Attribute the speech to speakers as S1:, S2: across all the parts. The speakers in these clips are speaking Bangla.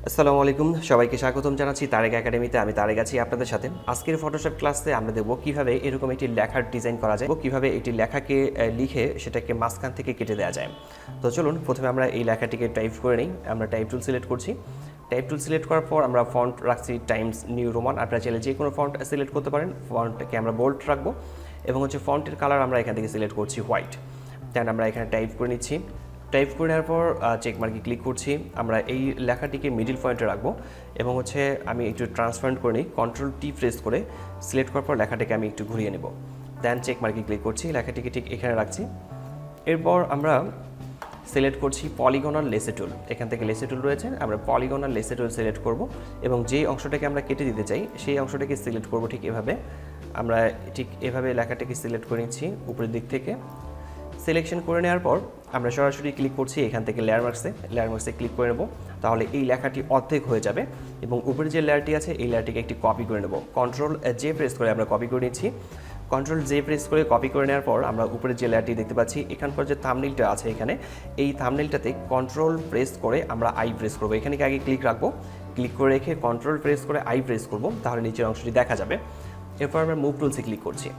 S1: আসসালামু আলাইকুম সবাইকে স্বাগতম জানাচ্ছি তারেক একাডেমিতে। আমি তারেক আছি আপনাদের সাথে। আজকের ফটোশপ ক্লাসে আমরা দেখব কিভাবে এরকম একটি লেখার ডিজাইন করা যায়, কিভাবে একটি লেখাকে লিখে সেটাকে মাঝখান থেকে কেটে দেওয়া যায়। তো চলুন প্রথমে আমরা এই লেখাটিকে টাইপ করে নিই। আমরা টাইপ টুল সিলেক্ট করছি। টাইপ টুল সিলেক্ট করার পর আমরা ফন্ট রাখছি টাইমস নিউ রোমান। আপনারা চাইলে যে কোনো ফন্ট সিলেক্ট করতে পারেন। ফন্টকে আমরা বোল্ড রাখবো এবং ফন্টের কালার আমরা এখান থেকে সিলেক্ট করছি হোয়াইট। দেন আমরা এখানে টাইপ করে নিচ্ছি। টাইপ করে নেওয়ার পর চেক মার্কে ক্লিক করছি। আমরা এই লেখাটিকে মিডিল পয়েন্টে রাখবো এবং আমি একটু ট্রান্সপারেন্ট করে নিই। কন্ট্রোল টি প্রেস করে সিলেক্ট করার পর লেখাটাকে আমি একটু ঘুরিয়ে নেব। দেন চেক মার্কে ক্লিক করছি, লেখাটিকে ঠিক এখানে রাখছি। এরপর আমরা সিলেক্ট করছি পলিগনাল লেসে টুল। এখান থেকে লেসে টুল রয়েছে, আমরা পলিগনাল লেসে টুল সিলেক্ট করব এবং যেই অংশটাকে আমরা কেটে দিতে চাই সেই অংশটাকে সিলেক্ট করব। ঠিক এভাবে আমরা লেখাটাকে সিলেক্ট করে নিচ্ছি উপরের দিক থেকে। সিলেকশন করে নেওয়ার পর আমরা সরাসরি ক্লিক করছি এখান থেকে লেয়ার মার্কসে ক্লিক করে নেব। তাহলে এই লেখাটি অর্ধেক হয়ে যাবে এবং উপরে যে লেয়ারটি আছে এই লেয়ারটিকে একটি কপি করে নেব। কন্ট্রোল জে প্রেস করে আমরা কপি করে নিচ্ছি। কন্ট্রোল জে প্রেস করে কপি করে নেওয়ার পর আমরা উপরে যে লেয়ারটি দেখতে পাচ্ছি, এখানকার যে থাম্বনেইলটা আছে এখানে, এই থাম্বনেইলটাতে কন্ট্রোল প্রেস করে আমরা আই প্রেস করব। এখানে আগে ক্লিক রাখবো, ক্লিক করে রেখে কন্ট্রোল প্রেস করে আই প্রেস করব, তাহলে নিচের অংশটি দেখা যাবে। এরপর আমরা মুভ টুলসে ক্লিক করছি।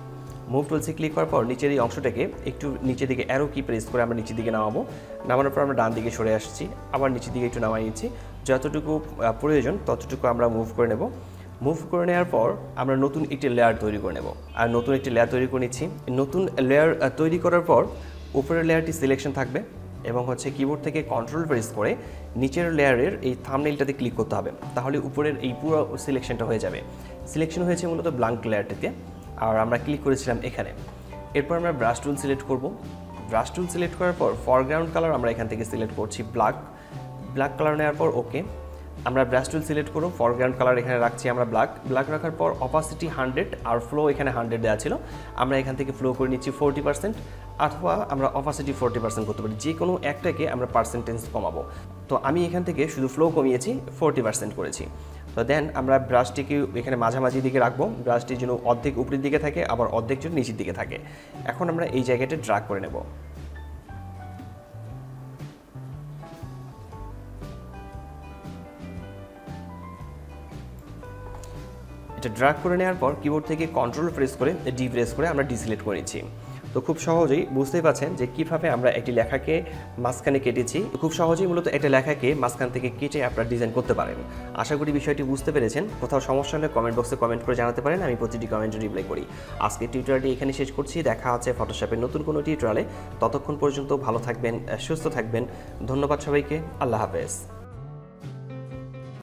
S1: মুভ টুলসে ক্লিক করার পর নিচের এই অংশটাকে একটু নিচের দিকে অ্যারো কি প্রেস করে আমরা নিচের দিকে নামাবো। নামানোর পর আমরা ডান দিকে সরে আসছি, আবার নিচের দিকে একটু নামাই নিচ্ছি। যতটুকু প্রয়োজন ততটুকু আমরা মুভ করে নেব। মুভ করে নেওয়ার পর আমরা নতুন একটি লেয়ার তৈরি করে নেব। আর নতুন একটি লেয়ার তৈরি করে নিচ্ছি। নতুন লেয়ার তৈরি করার পর উপরের লেয়ারটি সিলেকশন থাকবে এবং কিবোর্ড থেকে কন্ট্রোল প্রেস করে নিচের লেয়ারের এই থাম্বনেইলটাতে ক্লিক করতে হবে, তাহলে উপরের এই পুরো সিলেকশনটা হয়ে যাবে। সিলেকশন হয়েছে মূলত ব্ল্যাঙ্ক লেয়ারটিতে, আর আমরা ক্লিক করেছিলাম এখানে। এরপর আমরা ব্রাশ টুল সিলেক্ট করব। ব্রাশ টুল সিলেক্ট করার পর ফরগ্রাউন্ড কালার আমরা এখান থেকে সিলেক্ট করছি ব্ল্যাক কালার নেওয়ার পর ওকে। আমরা ব্রাশ টুল সিলেক্ট করব, ফরগ্রাউন্ড কালার এখানে রাখছি আমরা ব্ল্যাক রাখার পর অপাসিটি 100 আর ফ্লো এখানে 100 দেওয়া ছিল। আমরা এখান থেকে ফ্লো করে নিচ্ছি 40%, অথবা আমরা অপাসিটি 40% করতে পারি। যে কোনো একটাকে আমরা পার্সেন্টেজ কমাবো। তো আমি এখান থেকে শুধু ফ্লো কমিয়েছি, 40% করেছি। তো দেন আমরা ব্রাশটিকে এখানে মাঝামাঝি দিকে রাখবো। ব্রাশটি যেন অর্ধেক উপরের দিকে থাকে, আবার অর্ধেক যেন নিচের দিকে থাকে। এখন আমরা এই জায়গাটা ড্র্যাগ করে নেব। এটা ড্র্যাগ করে নেওয়ার পর কিবোর্ড থেকে কন্ট্রোল প্রেস করে ডি প্রেস করে আমরা ডিসিলেক্ট করে নিচ্ছি। তো খুব সহজেই বুঝতেই পারছেন যে কীভাবে আমরা একটি লেখাকে মাঝখানে কেটেছি। খুব সহজেই মূলত একটা লেখাকে মাঝখান থেকে কেটে আপনারা ডিজাইন করতে পারেন। আশা করি বিষয়টি বুঝতে পেরেছেন। কোথাও সমস্যা হলে কমেন্ট বক্সে কমেন্ট করে জানাতে পারেন, আমি প্রতিটি কমেন্টে রিপ্লাই করি। আজকের টিউটোরিয়ালটি এখানে শেষ করছি। দেখা হচ্ছে ফটোশপের নতুন কোনো টিউটোরিয়ালে। ততক্ষণ পর্যন্ত ভালো থাকবেন, সুস্থ থাকবেন। ধন্যবাদ সবাইকে। আল্লাহ হাফেজ।